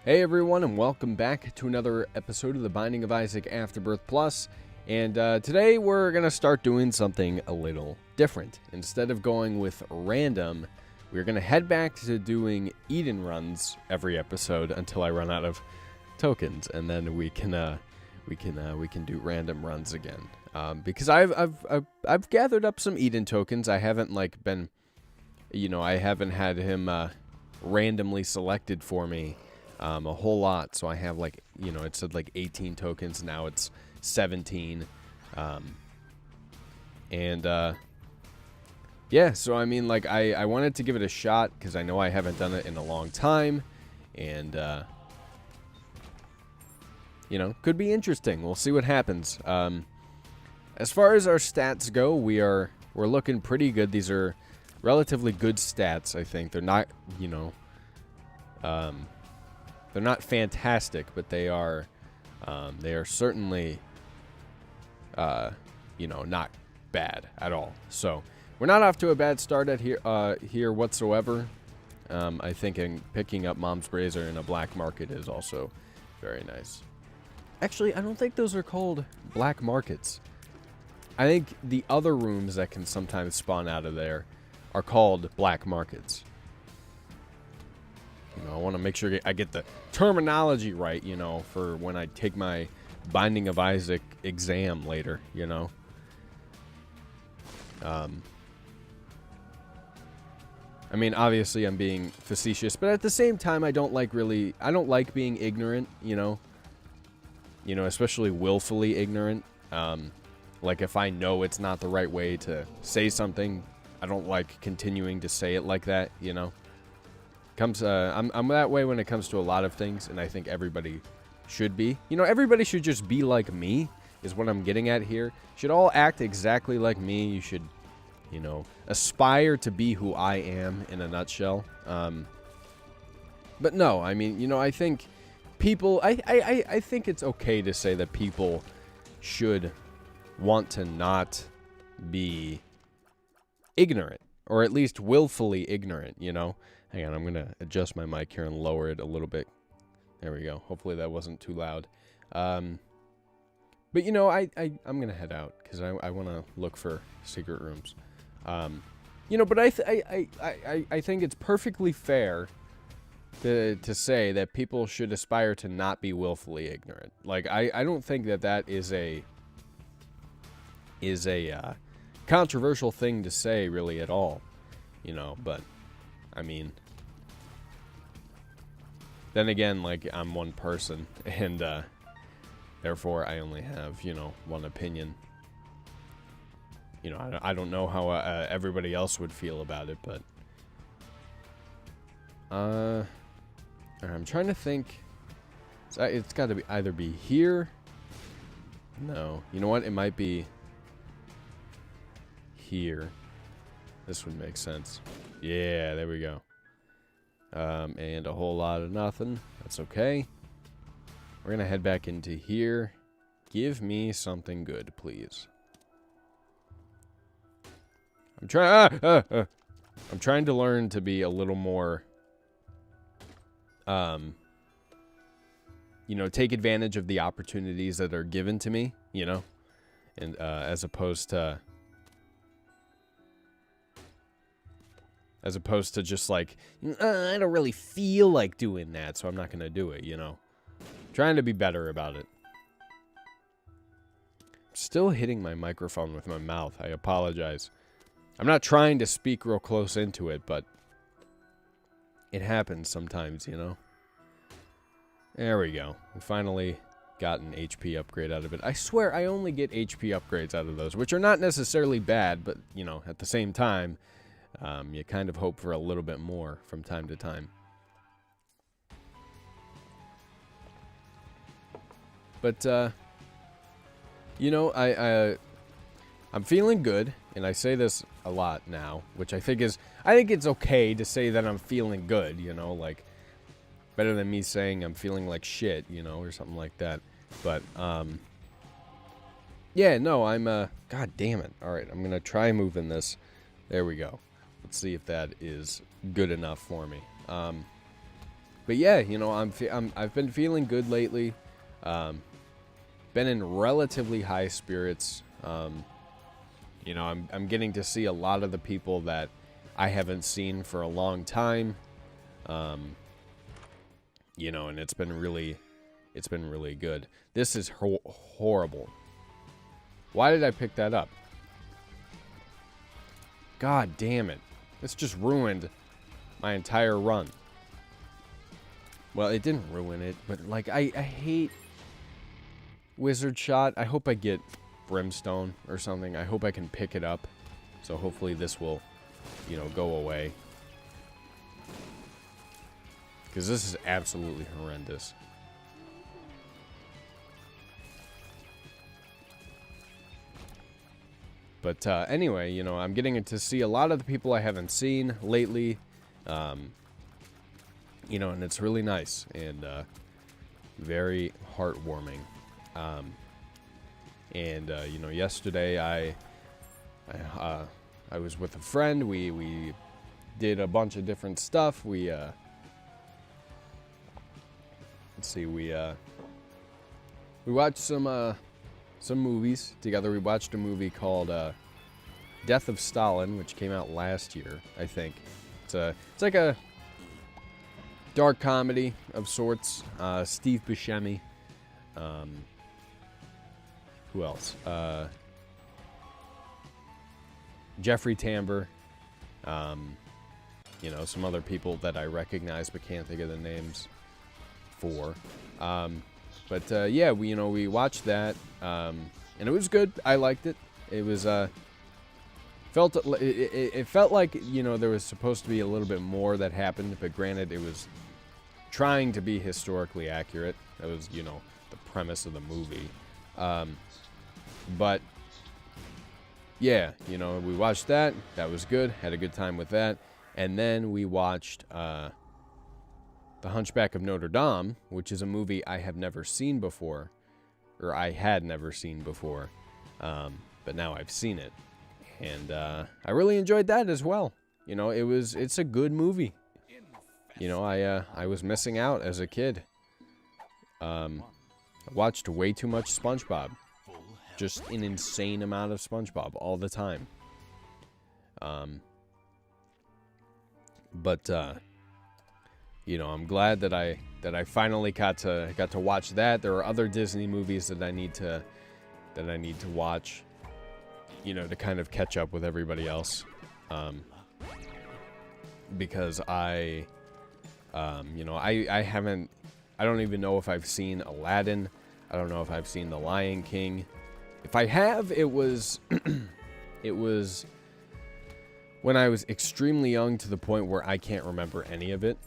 Hey everyone, and welcome back to another episode of the Binding of Isaac Afterbirth Plus. And today we're going to start doing something a little different. Instead of going with random, we're going to head back to doing Eden runs every episode until I run out of tokens, and then we can do random runs again. Because I've gathered up some Eden tokens. I haven't been, I haven't had him randomly selected for me. A whole lot, so I have it said 18 tokens, now it's 17, yeah, so I mean, I wanted to give it a shot, because I know I haven't done it in a long time, and, could be interesting. We'll see what happens. As far as our stats go, we're looking pretty good. These are relatively good stats, I think. They're not, they're not fantastic, but they are certainly, not bad at all. So we're not off to a bad start at here whatsoever. I think picking up Mom's Razor in a black market is also very nice. Actually, I don't think those are called black markets. I think the other rooms that can sometimes spawn out of there are called black markets. I want to make sure I get the terminology right, for when I take my Binding of Isaac exam later, I mean, obviously I'm being facetious, but at the same time, I don't like being ignorant, especially willfully ignorant. If I know it's not the right way to say something, I don't like continuing to say it like that, I'm that way when it comes to a lot of things, and I think everybody should be. Everybody should just be like me, is what I'm getting at here. Should all act exactly like me. You should, aspire to be who I am in a nutshell. But no, I mean, I think people, I think it's okay to say that people should want to not be ignorant, or at least willfully ignorant, Hang on, I'm going to adjust my mic here and lower it a little bit. There we go. Hopefully that wasn't too loud. But, I'm going to head out because I want to look for secret rooms. But I think it's perfectly fair to say that people should aspire to not be willfully ignorant. I don't think that is a controversial thing to say really at all, but I mean, then again, I'm one person, and therefore I only have, one opinion. I don't know how everybody else would feel about it, but I'm trying to think. It's got to either be here. No, you know what? It might be here. This would make sense. Yeah, there we go. And a whole lot of nothing. That's okay. We're going to head back into here. Give me something good, please. I'm trying to learn to be a little more, take advantage of the opportunities that are given to me, and as opposed to just I don't really feel like doing that, so I'm not going to do it, Trying to be better about it. Still hitting my microphone with my mouth. I apologize. I'm not trying to speak real close into it, but it happens sometimes, There we go. We finally got an HP upgrade out of it. I swear I only get HP upgrades out of those, which are not necessarily bad, but, at the same time, you kind of hope for a little bit more from time to time. But, I'm feeling good, and I say this a lot now, which I think it's okay to say that I'm feeling good, better than me saying I'm feeling like shit, or something like that. But, yeah, no, God damn it. Alright, I'm gonna try moving this. There we go. Let's see if that is good enough for me. But yeah, you know, I've been feeling good lately. Been in relatively high spirits. You know, I'm getting to see a lot of the people that I haven't seen for a long time. You know, and it's been really good. This is horrible. Why did I pick that up? God damn it. This just ruined my entire run. Well, it didn't ruin it, but like I hate Wizard Shot. I hope I get Brimstone or something. I hope I can pick it up. So hopefully this will, you know, go away. Because this is absolutely horrendous. But anyway, you know, I'm getting to see a lot of the people I haven't seen lately. You know, and it's really nice and very heartwarming. You know, yesterday I was with a friend. We did a bunch of different stuff. We watched some movies together. We watched a movie called Death of Stalin, which came out last year, I think. It's like a dark comedy of sorts. Steve Buscemi. Who else? Jeffrey Tambor. You know, some other people that I recognize but can't think of the names for. Yeah, we watched that, and it was good. I liked it. It was it felt like, you know, there was supposed to be a little bit more that happened, but granted, it was trying to be historically accurate. That was, you know, the premise of the movie. But yeah, you know, we watched that. That was good. Had a good time with that. And then we watched The Hunchback of Notre Dame, which is a movie I have never seen before, or I had never seen before, but now I've seen it, and I really enjoyed that as well. You know, it's a good movie. You know, I was missing out as a kid. I watched way too much SpongeBob, just an insane amount of SpongeBob all the time. You know, I'm glad that I finally got to watch that. There are other Disney movies that I need to watch, you know, to kind of catch up with everybody else. Because you know, I don't even know if I've seen Aladdin. I don't know if I've seen The Lion King. If I have, it was it was when I was extremely young, to the point where I can't remember any of it.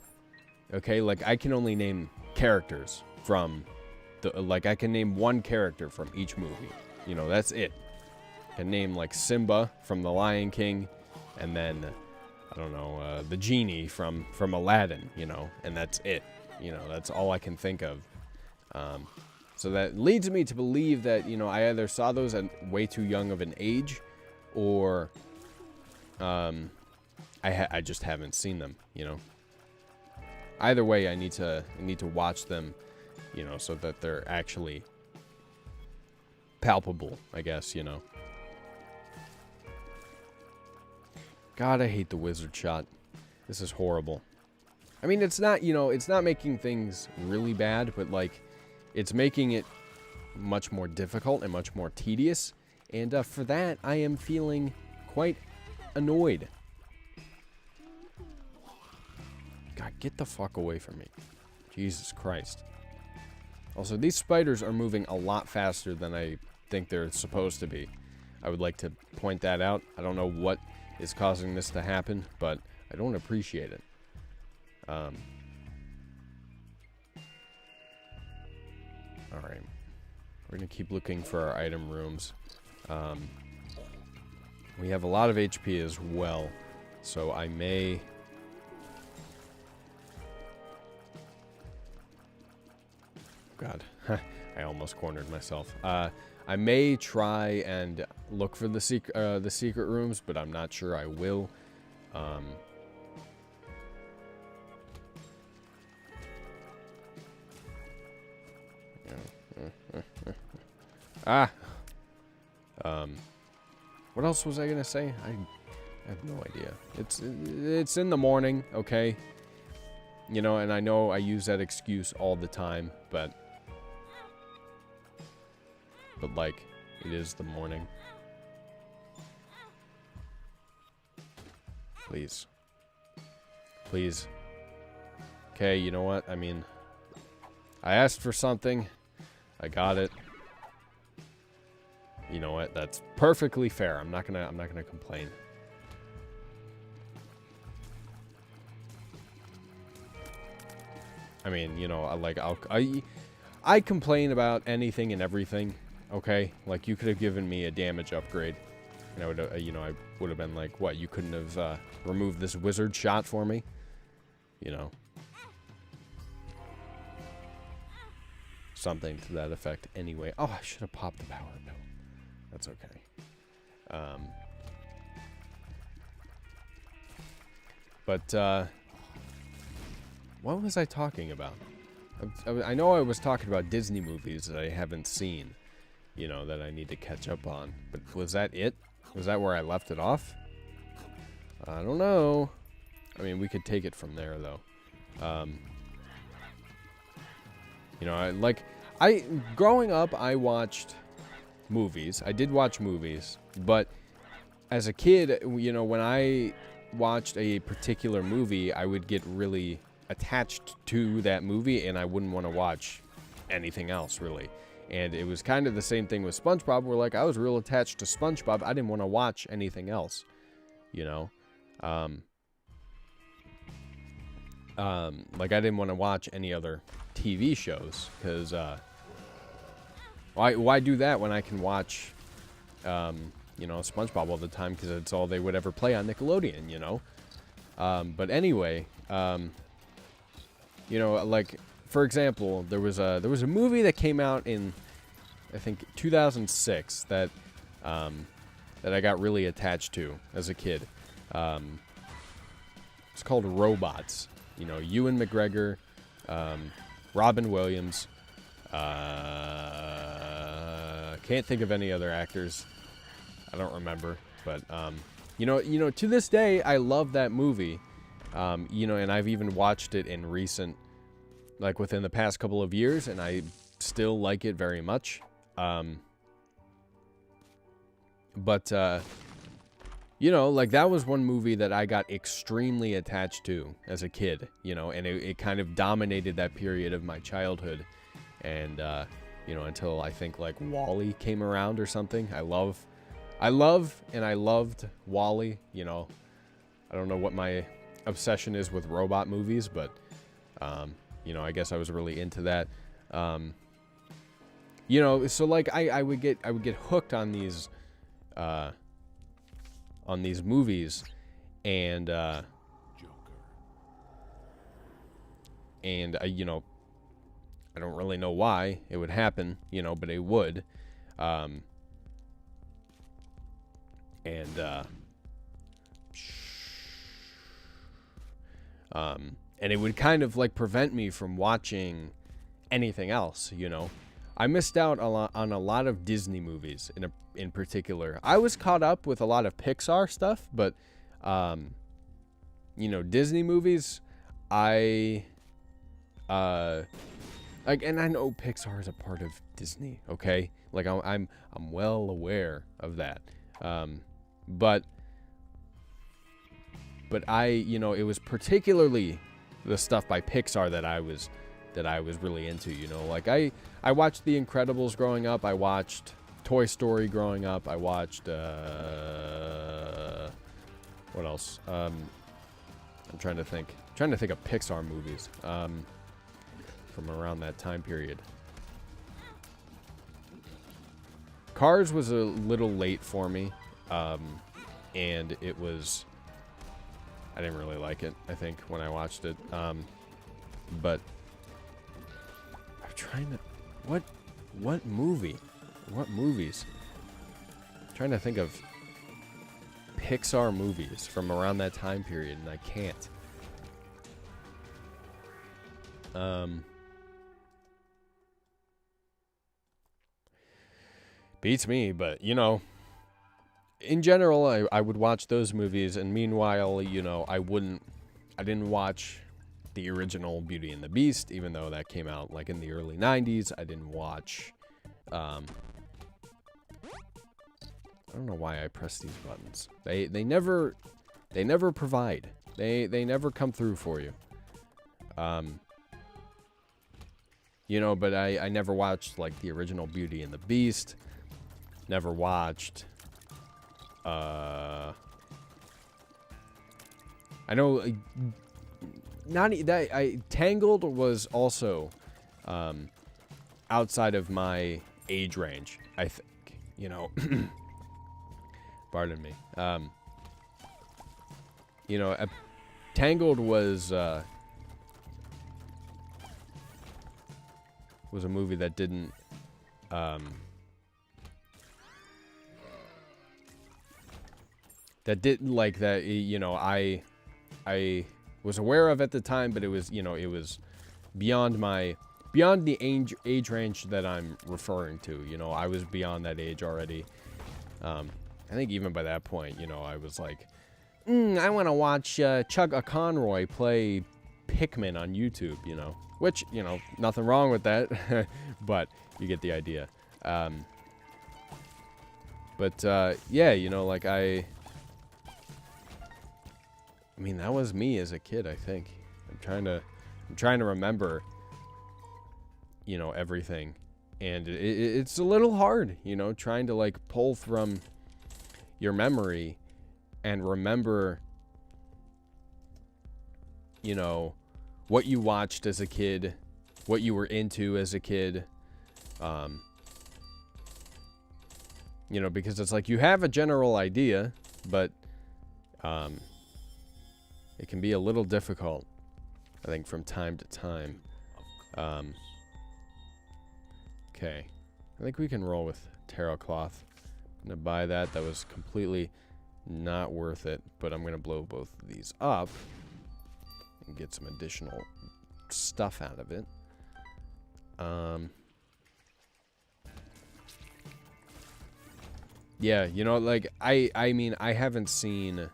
Okay, like I can only name characters from I can name one character from each movie. You know, that's it. I can name like Simba from The Lion King, and then I don't know, the genie from Aladdin, you know, and that's it. You know, that's all I can think of. So that leads me to believe that, you know, I either saw those at way too young of an age, or I just haven't seen them, you know. Either way, I need to watch them, you know, so that they're actually palpable, I guess, you know. God, I hate the Wizard Shot. This is horrible. I mean, it's not, you know, it's not making things really bad, but, like, it's making it much more difficult and much more tedious. And for that, I am feeling quite annoyed. God, get the fuck away from me. Jesus Christ. Also, these spiders are moving a lot faster than I think they're supposed to be. I would like to point that out. I don't know what is causing this to happen, but I don't appreciate it. Alright. We're going to keep looking for our item rooms. We have a lot of HP as well, so I may... God, I almost cornered myself. I may try and look for the secret rooms, but I'm not sure I will. Ah. What else was I gonna say? I have no idea. It's in the morning, okay? You know, and I know I use that excuse all the time, but like, it is the morning. Please. Please. Okay, you know what? I mean, I asked for something. I got it. You know what? That's perfectly fair. I'm not gonna complain. I mean, you know, I complain about anything and everything. Okay, like you could have given me a damage upgrade, and I would, you know, I would have been like, what? You couldn't have removed this wizard shot for me, you know, something to that effect. Anyway, oh, I should have popped the power pill. That's okay. But what was I talking about? I know I was talking about Disney movies that I haven't seen. You know, that I need to catch up on. But was that it? Was that where I left it off? I don't know. I mean, we could take it from there, though. You know, growing up, I watched movies. I did watch movies. But as a kid, you know, when I watched a particular movie, I would get really attached to that movie, and I wouldn't want to watch anything else, really. And it was kind of the same thing with SpongeBob, where, like, I was real attached to SpongeBob. I didn't want to watch anything else, you know? Like, I didn't want to watch any other TV shows, because, why do that when I can watch, you know, SpongeBob all the time, because it's all they would ever play on Nickelodeon, you know? But anyway, you know, like, for example, there was a movie that came out in, I think, 2006 that I got really attached to as a kid. It's called Robots. You know, Ewan McGregor, Robin Williams. Can't think of any other actors. I don't remember, but you know, to this day, I love that movie. You know, and I've even watched it in recent, like within the past couple of years, and I still like it very much. But you know, like, that was one movie that I got extremely attached to as a kid, you know, and it kind of dominated that period of my childhood. And, you know, until I think, like, WALL-E came around or something. I loved WALL-E, you know. I don't know what my obsession is with robot movies, but, you know, I guess I was really into that. You know, so, like, I would get hooked on these movies, and you know, I don't really know why it would happen, you know, but it would, and it would kind of, like, prevent me from watching anything else, you know. I missed out on a lot of Disney movies in particular. I was caught up with a lot of Pixar stuff, but you know, Disney movies, like, and I know Pixar is a part of Disney, okay? Like, I'm well aware of that. But I, you know, it was particularly the stuff by Pixar that I was really into, you know. Like, I watched The Incredibles growing up. I watched Toy Story growing up. I watched what else? I'm trying to think of Pixar movies from around that time period. Cars was a little late for me, and it was, I didn't really like it, I think, when I watched it. But I'm trying to, what movie? What movies? I'm trying to think of Pixar movies from around that time period, and I can't. beats me. But, you know, in general, I would watch those movies. And meanwhile, you know, I didn't watch the original Beauty and the Beast, even though that came out like in the early 90s. I didn't watch, I don't know why I press these buttons. They never provide. They never come through for you. You know, but I never watched like the original Beauty and the Beast. Never watched I know Tangled was also outside of my age range, I think, you know. Pardon me. You know, Tangled was a movie that didn't like that, you know, I was aware of at the time, but it was, you know, it was beyond the age range that I'm referring to. You know, I was beyond that age already. I think even by that point, you know, I was like, I want to watch Chugga Conroy play Pikmin on YouTube, you know. Which, you know, nothing wrong with that, but you get the idea. Yeah, you know, like I mean, that was me as a kid, I think. I'm trying to remember, you know, everything. And it's a little hard, you know, trying to like pull from your memory and remember, you know, what you watched as a kid, what you were into as a kid. You know, because it's like you have a general idea, but it can be a little difficult, I think, from time to time. Okay. I think we can roll with tarot cloth. I'm going to buy that. That was completely not worth it, but I'm going to blow both of these up and get some additional stuff out of it. Yeah, you know, like, I mean, I haven't seen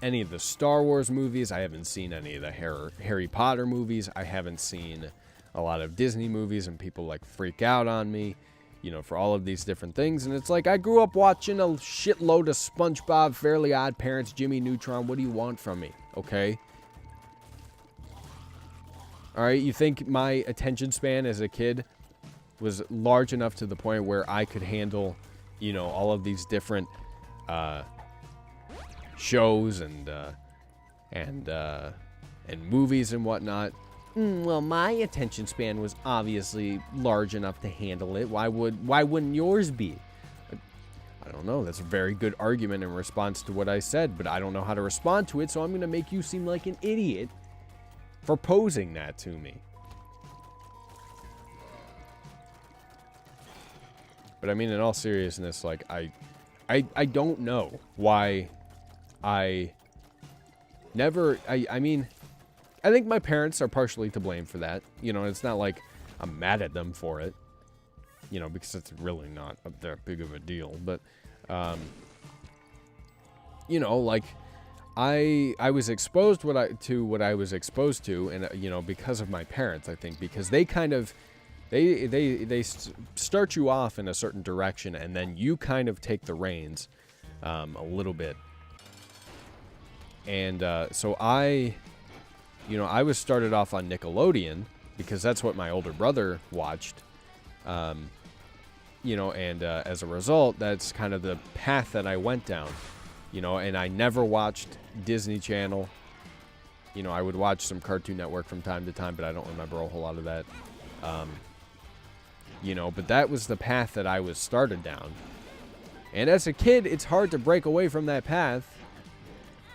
any of the Star Wars movies. I haven't seen any of the Harry Potter movies. I haven't seen a lot of Disney movies, and people, like, freak out on me, you know, for all of these different things. And it's like, I grew up watching a shitload of SpongeBob, Fairly Odd Parents, Jimmy Neutron. What do you want from me, okay? Alright, you think my attention span as a kid was large enough to the point where I could handle, you know, all of these different shows and movies and whatnot? Well, my attention span was obviously large enough to handle it. Why wouldn't yours be? I don't know. That's a very good argument in response to what I said, but I don't know how to respond to it, so I'm going to make you seem like an idiot for posing that to me. But I mean, in all seriousness, like, I don't know why I mean, I think my parents are partially to blame for that. You know, it's not like I'm mad at them for it, you know, because it's really not that big of a deal. But, you know, like, I was exposed to what I was exposed to, and, you know, because of my parents, I think, because they kind of, they start you off in a certain direction, and then you kind of take the reins a little bit. And so I was started off on Nickelodeon because that's what my older brother watched. You know, and as a result, that's kind of the path that I went down. You know, and I never watched Disney Channel. You know, I would watch some Cartoon Network from time to time, but I don't remember a whole lot of that. You know, but that was the path that I was started down. And as a kid, it's hard to break away from that path,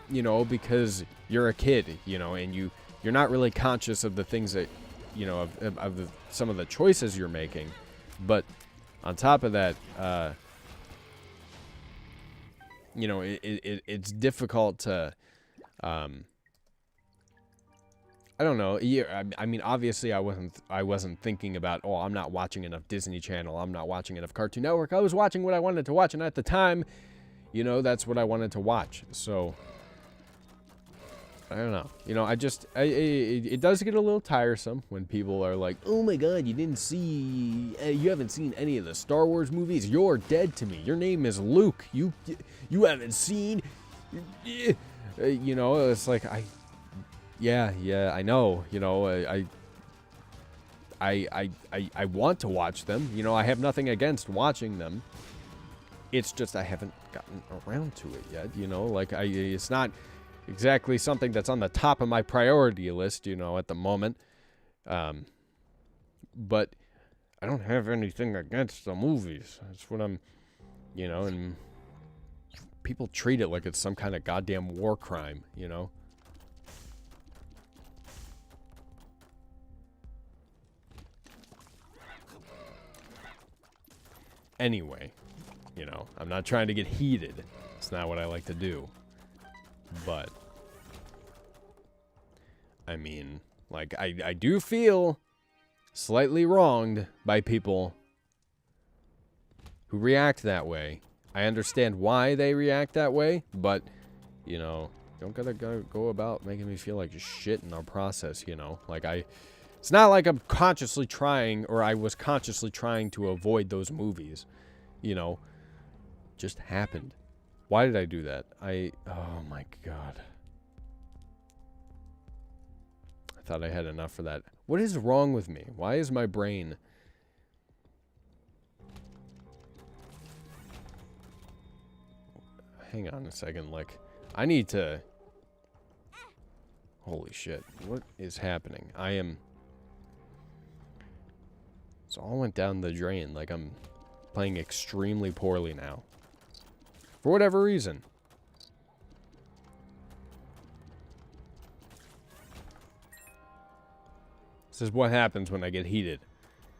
you know, because you're a kid, you know, and you're not really conscious of the things that, you know, of some of the choices you're making. But on top of that, you know, it's difficult to I don't know. Yeah, I mean, obviously, I wasn't thinking about, oh, I'm not watching enough Disney Channel. I'm not watching enough Cartoon Network. I was watching what I wanted to watch, and at the time, you know, that's what I wanted to watch. So I don't know. You know, it does get a little tiresome when people are like, oh my God, you haven't seen any of the Star Wars movies. You're dead to me. Your name is Luke. You haven't seen. You know, it's like Yeah, I know. You know, I want to watch them. You know, I have nothing against watching them. It's just I haven't gotten around to it yet. You know, like it's not exactly something that's on the top of my priority list. You know, at the moment. But I don't have anything against the movies. That's what I'm. You know, and people treat it like it's some kind of goddamn war crime. You know. Anyway, you know, I'm not trying to get heated. It's not what I like to do. But, I mean, like, I do feel slightly wronged by people who react that way. I understand why they react that way, but, you know, don't gotta go about making me feel like shit in our process, you know? Like, it's not like I'm consciously trying, or I was consciously trying to avoid those movies. You know, just happened. Why did I do that? Oh my God. I thought I had enough for that. What is wrong with me? Why is my brain... Hang on a second, like, I need to... Holy shit. What is happening? It all went down the drain. Like, I'm playing extremely poorly now. For whatever reason. This is what happens when I get heated.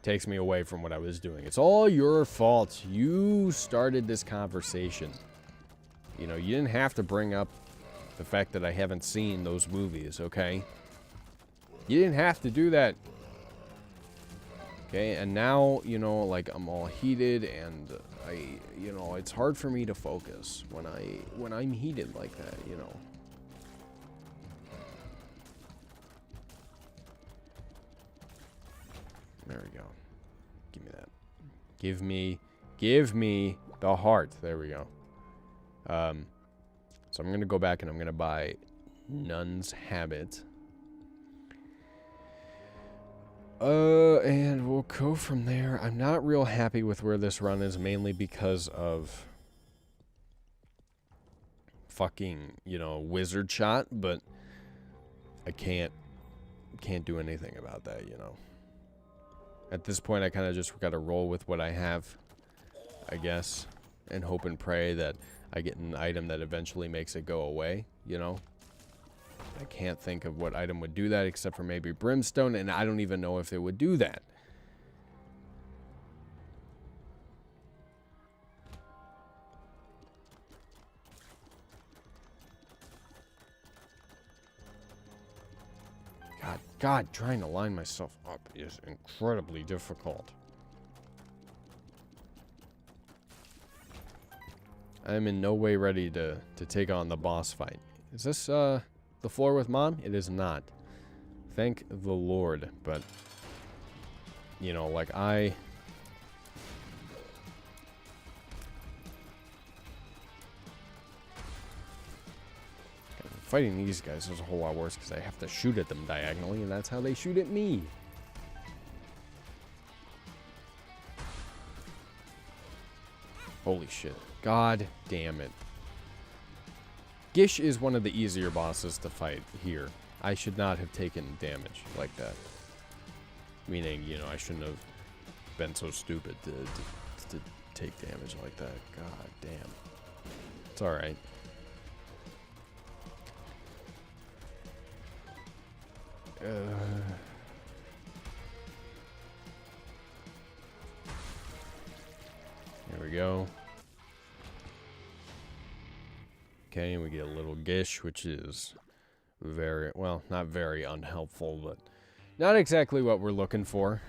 Takes me away from what I was doing. It's all your fault. You started this conversation. You know, you didn't have to bring up the fact that I haven't seen those movies, okay? You didn't have to do that. Okay, and now, you know, like, I'm all heated, and you know, it's hard for me to focus when I'm heated like that, you know. There we go. Give me that. Give me the heart. There we go. So I'm gonna go back and I'm gonna buy Nun's Habit. And we'll go from there. I'm not real happy with where this run is, mainly because of fucking, you know, wizard shot, but I can't do anything about that, you know. At this point, I kind of just got to roll with what I have, I guess, and hope and pray that I get an item that eventually makes it go away, you know. I can't think of what item would do that except for maybe Brimstone, and I don't even know if it would do that. God, trying to line myself up is incredibly difficult. I am in no way ready to take on the boss fight. Is this, the floor with Mom? It is not. Thank the Lord, but, you know, like, fighting these guys is a whole lot worse because I have to shoot at them diagonally, and that's how they shoot at me. Holy shit. God damn it. Gish is one of the easier bosses to fight here. I should not have taken damage like that. Meaning, you know, I shouldn't have been so stupid to take damage like that. God damn. It's alright. There we go. Okay, and we get a little Gish, which is very, well, not very unhelpful, but not exactly what we're looking for.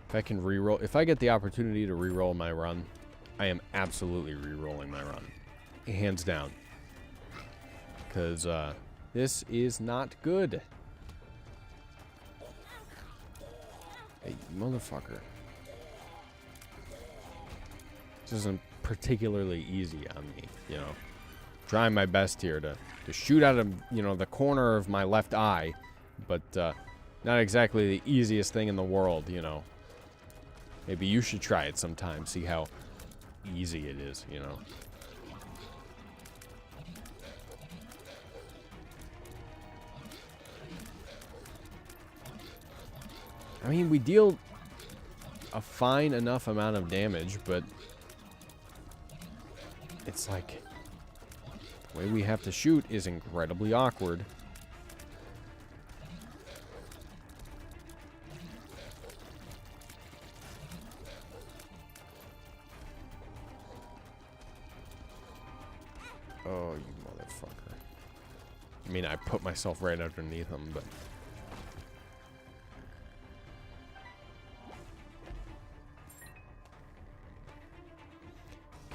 If I can reroll, if I get the opportunity to reroll my run, I am absolutely rerolling my run. Hands down. Because, this is not good. Hey, motherfucker. This isn't particularly easy on me, you know. Trying my best here to shoot out of, you know, the corner of my left eye. But, not exactly the easiest thing in the world, you know. Maybe you should try it sometime, see how easy it is, you know. I mean, we deal a fine enough amount of damage, but it's like the way we have to shoot is incredibly awkward. Oh, you motherfucker. I mean, I put myself right underneath him, but...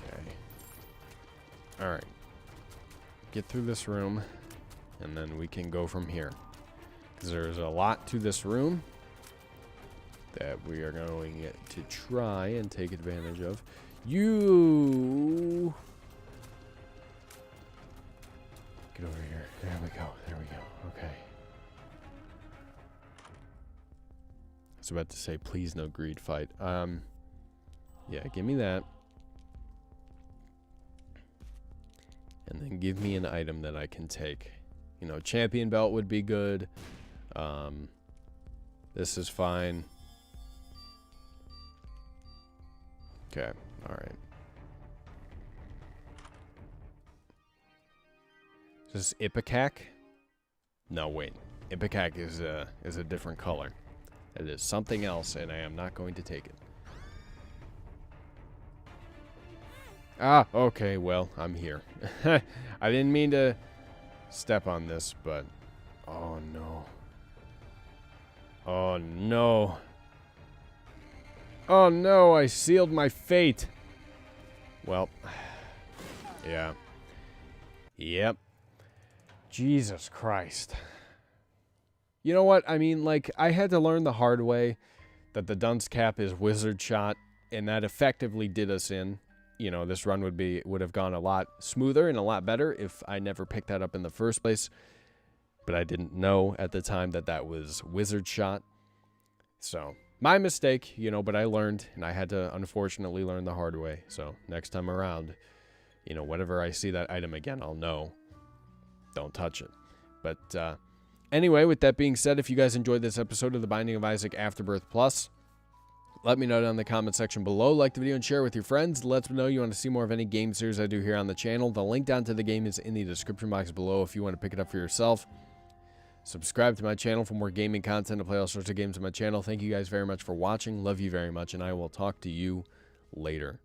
Okay. Alright. Get through this room, and then we can go from here. Because there's a lot to this room that we are going to try and take advantage of. You... Get over here. There we go. There we go. Okay. I was about to say, please no greed fight. Yeah, give me that. And then give me an item that I can take. You know, champion belt would be good. This is fine. Okay. All right. Is this Ipecac? No, wait. Ipecac is a different color. It is something else, and I am not going to take it. Ah, okay, well, I'm here. I didn't mean to step on this, but... Oh, no. Oh, no. Oh, no, I sealed my fate. Well, yeah. Yep. Jesus Christ. You know what? I mean, like, I had to learn the hard way that the dunce cap is wizard shot, and that effectively did us in. You know, this run would have gone a lot smoother and a lot better if I never picked that up in the first place. But I didn't know at the time that that was wizard shot. So, my mistake, you know, but I learned, and I had to unfortunately learn the hard way. So, next time around, you know, whenever I see that item again, I'll know. Don't touch it. But, anyway, with that being said, if you guys enjoyed this episode of The Binding of Isaac Afterbirth Plus, let me know down in the comment section below. Like the video and share with your friends. Let me know you want to see more of any game series I do here on the channel. The link down to the game is in the description box below if you want to pick it up for yourself. Subscribe to my channel for more gaming content. I play all sorts of games on my channel. Thank you guys very much for watching. Love you very much, and I will talk to you later.